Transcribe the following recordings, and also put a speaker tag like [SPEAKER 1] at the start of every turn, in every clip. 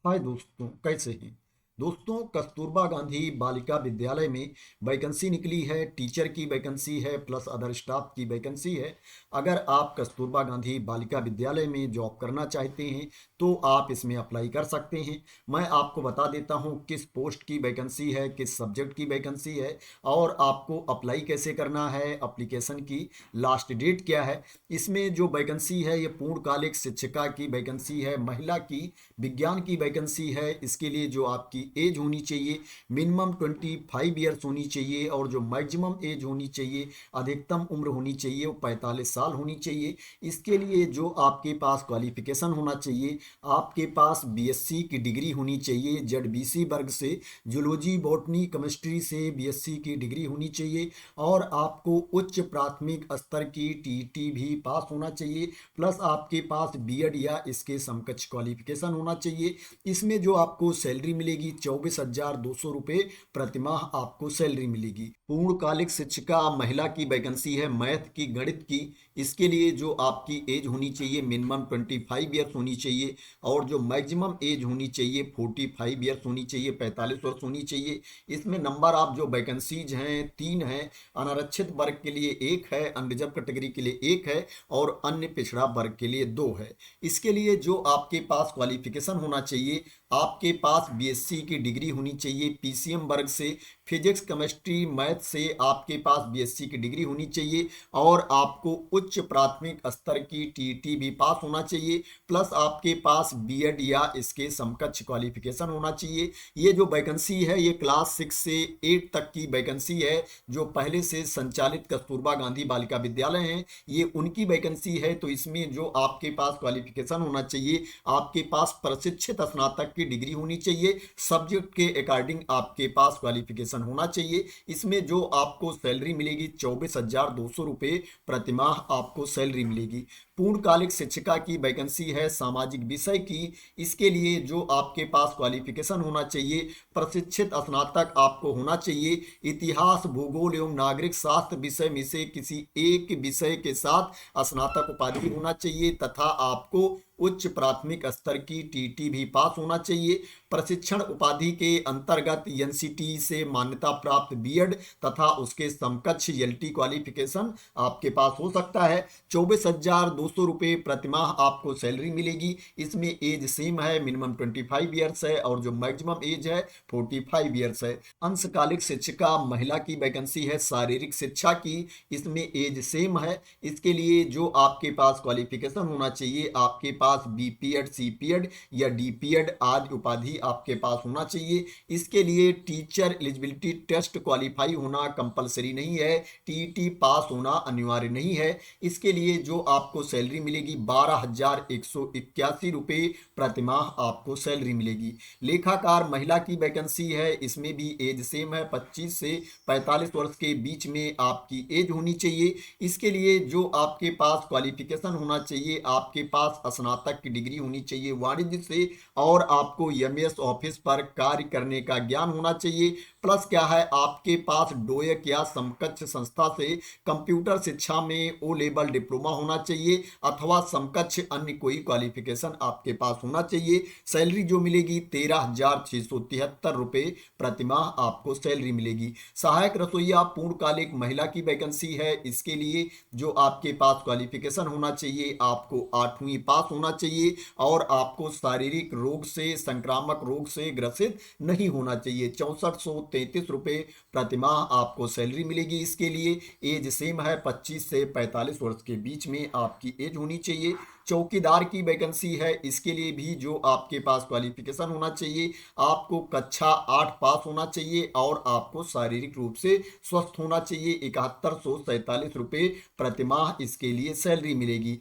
[SPEAKER 1] हाय दोस्तों, कैसे हैं। दोस्तों, कस्तूरबा गांधी बालिका विद्यालय में वैकेंसी निकली है। टीचर की वैकेंसी है प्लस अदर स्टाफ की वैकेंसी है। अगर आप कस्तूरबा गांधी बालिका विद्यालय में जॉब करना चाहते हैं तो आप इसमें अप्लाई कर सकते हैं। मैं आपको बता देता हूं किस पोस्ट की वैकेंसी है, किस सब्जेक्ट की वैकेंसी है और आपको अप्लाई कैसे करना है, एप्लीकेशन की लास्ट डेट क्या है। इसमें जो वैकेंसी है ये पूर्णकालिक शिक्षिका की वैकेंसी है, महिला की विज्ञान की वैकेंसी है। इसके लिए जो आपकी एज होनी चाहिए मिनिमम 25 ईयर्स होनी चाहिए और जो मैक्सिमम एज होनी चाहिए, अधिकतम उम्र होनी चाहिए वो 45 साल होनी चाहिए। इसके लिए जो आपके पास क्वालिफिकेशन होना चाहिए, आपके पास बीएससी की डिग्री होनी चाहिए जेडबीसी वर्ग से, जूलॉजी बॉटनी केमिस्ट्री से बीएससी की डिग्री होनी चाहिए और आपको उच्च प्राथमिक स्तर की टीटी भी पास होना चाहिए प्लस आपके पास बीएड या इसके समकक्ष क्वालिफिकेशन होना चाहिए। इसमें जो आपको सैलरी मिलेगी 24,200 रुपये प्रतिमाह आपको सैलरी मिलेगी। पूर्णकालिक शिक्षिका महिला की वैकेंसी है, मैथ की, गणित की। इसके लिए जो आपकी एज होनी चाहिए मिनिमम 25 ईयर्स होनी चाहिए और जो मैक्सिमम एज होनी चाहिए 45 ईयर्स होनी चाहिए, 45 वर्ष होनी चाहिए। इसमें नंबर ऑफ जो वैकेंसीज हैं 3 हैं। अनारक्षित वर्ग के लिए 1 है, अनरिजर्व कैटेगरी के लिए 1 है और अन्य पिछड़ा वर्ग के लिए 2 है। इसके लिए जो आपके पास क्वालिफिकेशन होना चाहिए, आपके पास बीएससी की डिग्री होनी चाहिए पीसीएम वर्ग से, फिजिक्स केमिस्ट्री मैथ से आपके पास बीएससी की डिग्री होनी चाहिए और आपको उच्च प्राथमिक स्तर की टीटी भी पास होना चाहिए प्लस आपके पास बीएड या इसके समकक्ष क्वालिफिकेशन होना चाहिए। ये जो वैकेंसी है ये क्लास 6 से 8 तक की वैकेंसी है। जो पहले से संचालित कस्तूरबा गांधी बालिका विद्यालय हैं ये उनकी वैकेंसी है। तो इसमें जो आपके पास क्वालिफिकेशन होना चाहिए, आपके पास प्रशिक्षित स्नातक की डिग्री होनी चाहिए, सब्जेक्ट के अकॉर्डिंग आपके पास क्वालिफिकेशन होना चाहिए। इसमें जो आपको सैलरी मिलेगी 24,200 रुपये प्रतिमाह आपको सैलरी मिलेगी। पूर्णकालिक शिक्षिका की वैकेंसी है सामाजिक विषय की। इसके लिए जो आपके पास क्वालिफिकेशन होना चाहिए, प्रशिक्षित स्नातक आपको होना चाहिए, इतिहास, भूगोल एवं नागरिक शास्त्र विषय में से किसी एक विषय के साथ स्नातक उपाधि होना चाहिए तथा आपको उच्च प्राथमिक स्तर की टीटी भी पास होना चाहिए। प्रशिक्षण उपाधि के अंतर्गत एनसीटी से मान्यता प्राप्त बीएड तथा उसके समकक्ष एलटी क्वालिफिकेशन आपके पास हो सकता है। 24,200 रुपये प्रतिमाह आपको सैलरी मिलेगी। इसमें एज सेम है, मिनिमम 25 ईयर्स है और जो मैक्सिमम एज है 45 ईयर्स है। अंशकालिक शिक्षिका महिला की वैकेंसी है शारीरिक शिक्षा की। इसमें एज सेम है। इसके लिए जो आपके पास क्वालिफिकेशन होना चाहिए, आपके पास बीपीएड, सीपीएड या डीपीएड आदि उपाधि आपके पास होना चाहिए। इसके लिए टीचर एलिजिबिलिटी टेस्ट क्वालिफाई होना कंपलसरी नहीं है, टीटी पास होना अनिवार्य नहीं है। इसके लिए जो आपको सैलरी मिलेगी 12,181 रुपये प्रतिमाह आपको सैलरी मिलेगी। लेखाकार महिला की वैकेंसी है। इसमें भी एज सेम है, 25 से 45 वर्ष के बीच में आपकी एज होनी चाहिए। इसके लिए जो आपके पास क्वालिफिकेशन होना चाहिए, आपके पास स्नातक की डिग्री होनी चाहिए वाणिज्य से और आपको एमएस ऑफिस पर कार्य करने का ज्ञान होना चाहिए। प्लस क्या है, आपके पास डोएक या समकक्ष संस्था से कंप्यूटर शिक्षा में ओ लेवल डिप्लोमा होना चाहिए अथवा समकक्ष अन्य कोई क्वालिफिकेशन आपके पास होना चाहिए। सैलरी जो मिलेगी 13,673 रुपये प्रतिमाह आपको सैलरी मिलेगी। सहायक रसोईया पूर्णकालिक महिला की वैकेंसी है। इसके लिए जो आपके पास क्वालिफिकेशन होना चाहिए, आपको 8वीं पास होना चाहिए और आपको शारीरिक रोग से, संक्रामक रोग से ग्रसित नहीं होना चाहिए। 6433 रुपये प्रतिमाह आपको सैलरी मिलेगी। इसके लिए एज सेम है, 25 से 45 वर्ष के बीच में आपकी एज होनी चाहिए। चौकीदार की वैकेंसी है। इसके लिए भी जो आपके पास क्वालिफिकेशन होना चाहिए, आपको कक्षा 8 पास होना चाहिए और आपको शारीरिक रूप से स्वस्थ होना चाहिए। 7147 रुपये प्रतिमाह इसके लिए सैलरी मिलेगी।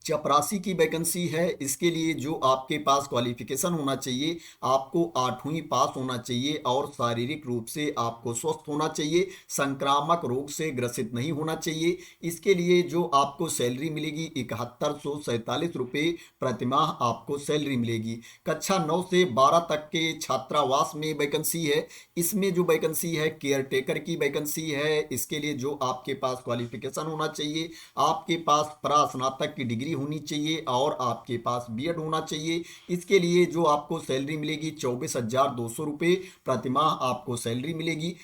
[SPEAKER 1] चपरासी की वैकेंसी है। इसके लिए जो आपके पास क्वालिफिकेशन होना चाहिए, आपको 8वीं पास होना चाहिए और शारीरिक रूप से आपको स्वस्थ होना चाहिए, संक्रामक रोग से ग्रसित नहीं होना चाहिए। इसके लिए जो आपको सैलरी मिलेगी 7147 रुपये प्रतिमाह आपको सैलरी मिलेगी। कक्षा 9 से 12 तक के छात्रावास में वैकेंसी है। इसमें जो वैकेंसी है केयर टेकर की वैकेंसी है। इसके लिए जो आपके पास क्वालिफिकेशन होना चाहिए, आपके पास स्नातक की डिग्री डिग्री होनी चाहिए और आपके पास बीएड होना चाहिए। इसके लिए जो आपको सैलरी मिलेगी 24,200 रुपये प्रतिमाह आपको सैलरी मिलेगी।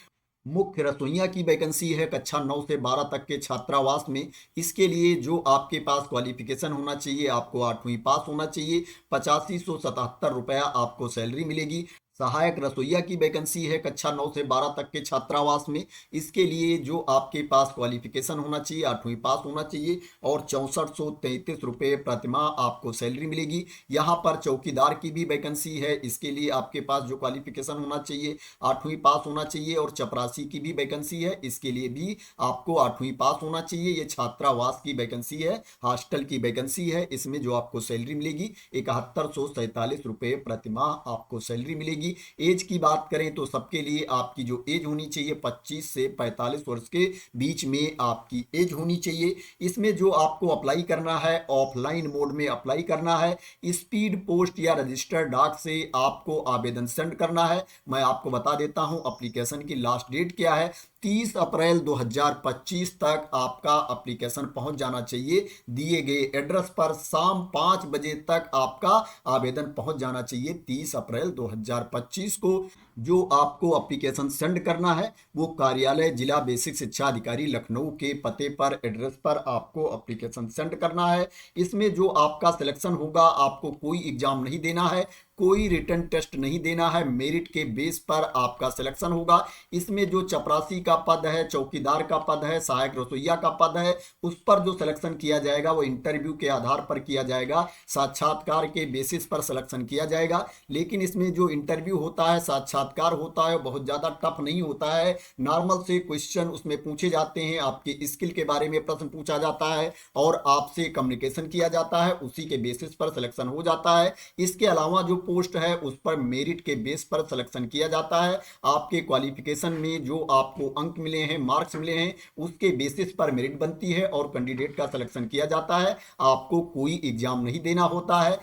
[SPEAKER 1] मुख्य रसोइया की वैकेंसी है कक्षा 9 से 12 तक के छात्रावास में। इसके लिए जो आपके पास क्वालिफिकेशन होना चाहिए, आपको 8वीं पास होना चाहिए। 8577 रुपया आपको सैलरी मिलेगी। सहायक रसोइया की वैकेंसी है कक्षा 9 से 12 तक के छात्रावास में। इसके लिए जो आपके पास क्वालिफिकेशन होना चाहिए, 8वीं पास होना चाहिए और 6433 रुपये प्रतिमाह आपको सैलरी मिलेगी। यहाँ पर चौकीदार की भी वैकेंसी है। इसके लिए आपके पास जो क्वालिफिकेशन होना चाहिए, 8वीं पास होना चाहिए और चपरासी की भी वैकेंसी है। इसके लिए भी आपको 8वीं पास होना चाहिए। ये छात्रावास की वैकेंसी है, हॉस्टल की वैकेंसी है। इसमें जो आपको सैलरी मिलेगी 7147 रुपये प्रतिमाह आपको सैलरी मिलेगी। एज की बात करें तो सबके लिए आपकी जो एज होनी चाहिए 25 से 45 वर्ष के बीच में आपकी एज होनी चाहिए। इसमें जो आपको अप्लाई करना है, ऑफलाइन मोड में अप्लाई करना है। स्पीड पोस्ट या रजिस्टर्ड डाक से आपको आवेदन सेंड करना है। मैं आपको बता देता हूं एप्लीकेशन की लास्ट डेट क्या है। 30 अप्रैल 2025 तक आपका एप्लीकेशन पहुंच जाना चाहिए। दिए गए एड्रेस पर शाम 5 बजे तक आपका आवेदन पहुंच जाना चाहिए। 30 अप्रैल 2025 को जो आपको एप्लीकेशन सेंड करना है वो कार्यालय जिला बेसिक शिक्षा अधिकारी लखनऊ के पते पर, एड्रेस पर आपको एप्लीकेशन सेंड करना है। इसमें जो आपका सिलेक्शन होगा, आपको कोई एग्जाम नहीं देना है, कोई रिटन टेस्ट नहीं देना है। मेरिट के बेस पर आपका सिलेक्शन होगा। इसमें जो चपरासी का पद है, चौकीदार का पद है, सहायक रसोइया का पद है, उस पर जो सिलेक्शन किया जाएगा वो इंटरव्यू के आधार पर किया जाएगा, साक्षात्कार के बेसिस पर सिलेक्शन किया जाएगा। लेकिन इसमें जो इंटरव्यू होता है, साक्षात्कार होता है, बहुत ज़्यादा टफ नहीं होता है। नॉर्मल से क्वेश्चन उसमें पूछे जाते हैं, आपके स्किल के बारे में प्रश्न पूछा जाता है और आपसे कम्युनिकेशन किया जाता है, उसी के बेसिस पर सिलेक्शन हो जाता है। इसके अलावा जो पोस्ट है उस पर मेरिट के बेस पर सिलेक्शन किया जाता है। आपके क्वालिफिकेशन में जो आपको अंक मिले हैं, मार्क्स मिले हैं, उसके बेसिस पर मेरिट बनती है और कैंडिडेट का सिलेक्शन किया जाता है। आपको कोई एग्जाम नहीं देना होता है।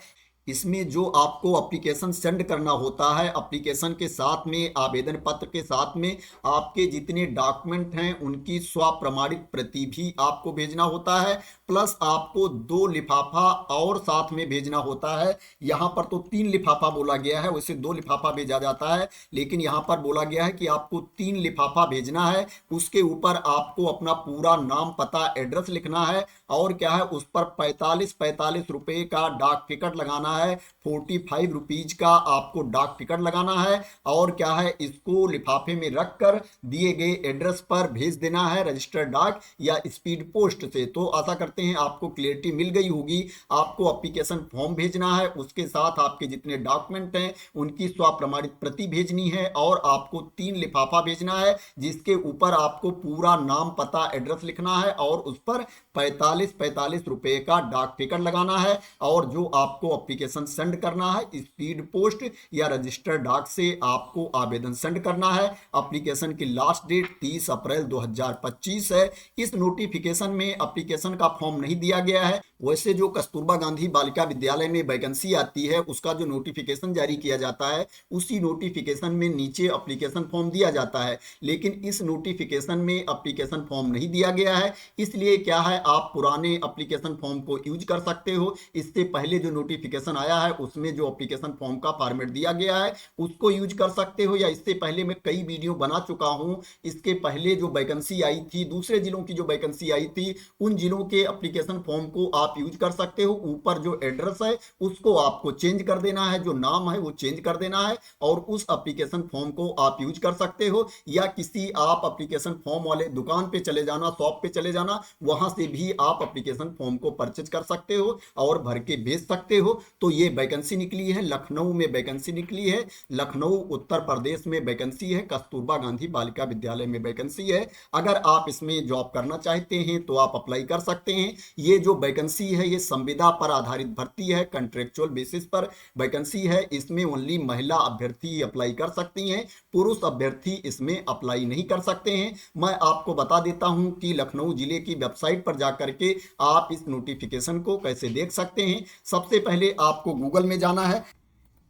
[SPEAKER 1] इसमें जो आपको एप्लीकेशन सेंड करना होता है, एप्लीकेशन के साथ में, आवेदन पत्र के साथ में आपके जितने डॉक्यूमेंट हैं उनकी स्वप्रमाणित प्रति भी आपको भेजना होता है। प्लस आपको 2 लिफाफा और साथ में भेजना होता है। यहाँ पर तो 3 लिफाफा बोला गया है, वैसे 2 लिफाफा भेजा जाता है, लेकिन यहाँ पर बोला गया है कि आपको 3 लिफाफा भेजना है। उसके ऊपर आपको अपना पूरा नाम, पता, एड्रेस लिखना है और क्या है, उस पर 45 रुपए का डाक टिकट लगाना है। 45 रुपीज का आपको डाक टिकट लगाना है और क्या है, इसको लिफाफे में रखकर दिए गए एड्रेस पर भेज देना है, रजिस्टर्ड डाक या स्पीड पोस्ट से। तो आशा करते हैं आपको क्लियरिटी मिल गई होगी। आपको एप्लीकेशन फॉर्म भेजना है, उसके साथ आपके जितने डॉक्यूमेंट हैं उनकी स्वप्रमाणित प्रति भेजनी है और आपको 3 लिफाफा भेजना है जिसके ऊपर आपको पूरा नाम, पता, एड्रेस लिखना है और उस पर 45 रुपए का डाक टिकट लगाना है। और जो आपको एप्लीकेशन सेंड करना है, स्पीड पोस्ट या रजिस्टर्ड डाक से आपको आवेदन सेंड करना है। एप्लीकेशन की लास्ट डेट 30 अप्रैल 2025 है। इस नोटिफिकेशन में एप्लीकेशन का फॉर्म नहीं दिया गया है। वैसे जो कस्तूरबा गांधी बालिका विद्यालय में वैकेंसी आती है उसका जो नोटिफिकेशन जारी किया जाता है, उसी नोटिफिकेशन में नीचे एप्लीकेशन फॉर्म दिया जाता है, लेकिन इस नोटिफिकेशन में एप्लीकेशन फॉर्म नहीं दिया गया है। इसलिए क्या है, आप पुराने एप्लीकेशन फॉर्म को यूज कर सकते हो। इससे पहले जो नोटिफिकेशन आया है उसमें जो एप्लीकेशन फॉर्म का फॉर्मेट दिया गया है उसको यूज कर सकते हो, या इससे पहले मैं कई वीडियो बना चुका हूं। इसके पहले जो वैकेंसी आई थी, दूसरे जिलों की जो वैकेंसी आई थी, उन जिलों के एप्लीकेशन फॉर्म को आप यूज कर सकते हो। ऊपर जो एड्रेस है उसको आपको चेंज कर देना है, जो नाम है वो चेंज कर देना है और उस एप्लीकेशन फॉर्म को आप यूज कर सकते हो। या किसी आप एप्लीकेशन फॉर्म वाले दुकान पे चले जाना, शॉप पे चले जाना, वहां से भी आप एप्लीकेशन फॉर्म को परचेज कर सकते हो और भर के भेज सकते हो। तो ये वैकेंसी निकली है, लखनऊ में वैकेंसी निकली है, लखनऊ उत्तर प्रदेश में वैकेंसी है, कस्तूरबा गांधी बालिका विद्यालय में वैकेंसी है। अगर आप इसमें जॉब करना चाहते हैं तो आप अप्लाई कर सकते हैं। ये जो वैकेंसी है ये संविदा पर आधारित भर्ती है, कॉन्ट्रेक्चुअल बेसिस पर वैकेंसी है। इसमें ओनली महिला अभ्यर्थी अप्लाई कर सकती हैं, पुरुष अभ्यर्थी इसमें अप्लाई नहीं कर सकते हैं। मैं आपको बता देता हूं कि लखनऊ जिले की वेबसाइट पर जाकर के आप इस नोटिफिकेशन को कैसे देख सकते हैं। सबसे पहले आपको गूगल में जाना है।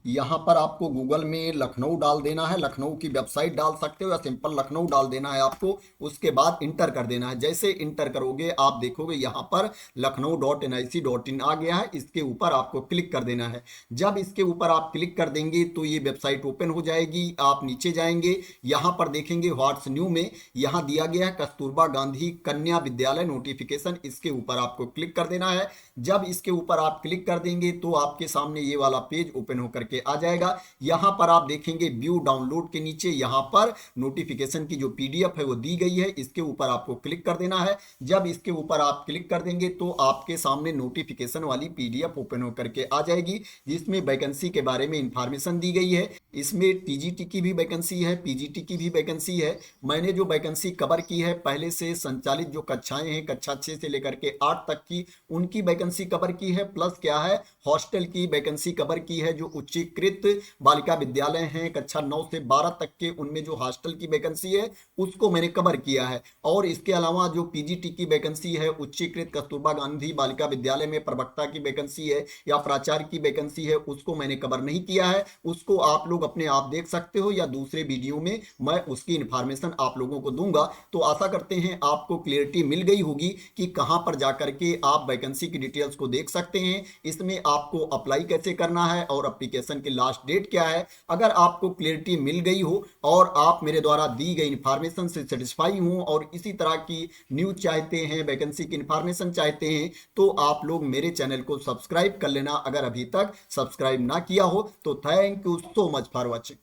[SPEAKER 1] यहाँ पर आपको गूगल में लखनऊ डाल देना है, लखनऊ की वेबसाइट डाल सकते हो या सिंपल लखनऊ डाल देना है आपको। उसके बाद इंटर कर देना है। जैसे इंटर करोगे आप देखोगे यहाँ पर लखनऊ.nic.in आ गया है। इसके ऊपर आपको क्लिक कर देना है। जब इसके ऊपर आप क्लिक कर देंगे तो ये वेबसाइट ओपन हो जाएगी। आप नीचे जाएंगे, यहाँ पर देखेंगे व्हाट्स न्यू में यहाँ दिया गया है कस्तूरबा गांधी कन्या विद्यालय नोटिफिकेशन। इसके ऊपर आपको क्लिक कर देना है। जब इसके ऊपर आप क्लिक कर देंगे तो आपके सामने ये वाला पेज ओपन होकर के आ जाएगा। यहाँ पर आप देखेंगे व्यू डाउनलोड के नीचे यहाँ पर नोटिफिकेशन की जो पीडीएफ है वो दी गई है। इसके ऊपर आपको क्लिक कर देना है। जब इसके ऊपर आप क्लिक कर देंगे तो आपके सामने नोटिफिकेशन वाली पीडीएफ ओपन होकर के आ जाएगी, जिसमें वैकेंसी के बारे में इंफॉर्मेशन दी गई है। इसमें टीजीटी की भी वैकेंसी है, पीजीटी की भी वैकेंसी है। मैंने जो वैकेंसी कवर की है पहले से संचालित जो कक्षाएं हैं कक्षा 6 से लेकर के 8 तक की, उनकी वैकेंसी कवर की है। प्लस क्या है, हॉस्टल की वैकेंसी कवर की है। जो उच्चीकृत बालिका विद्यालय हैं कक्षा 9 से 12 तक के, उनमें जो हॉस्टल की वैकेंसी है उसको मैंने कवर किया है। और इसके अलावा जो पीजीटी की वैकेंसी है, उच्चीकृत कस्तूरबा गांधी बालिका विद्यालय में प्रवक्ता की वैकेंसी है या प्राचार्य की वैकेंसी है, उसको मैंने कवर नहीं किया है। उसको आप लोग अपने आप देख सकते हो या दूसरे वीडियो में मैं उसकी इंफॉर्मेशन आप लोगों को दूंगा। तो आशा करते हैं आपको क्लियरिटी मिल गई होगी कि कहां पर जाकर के आप वैकेंसी की डिटेल्स को देख सकते हैं, इसमें आपको अप्लाई कैसे करना है और एप्लीकेशन की लास्ट डेट क्या है। अगर आपको क्लियरिटी मिल गई हो और आप मेरे द्वारा दी गई इंफॉर्मेशन से सेटिस्फाई हो और इसी तरह की न्यूज चाहते हैं, वैकेंसी की इंफॉर्मेशन चाहते हैं, तो आप लोग मेरे चैनल को सब्सक्राइब कर लेना। अगर अभी तक सब्सक्राइब ना किया हो तो thank you so much for watching.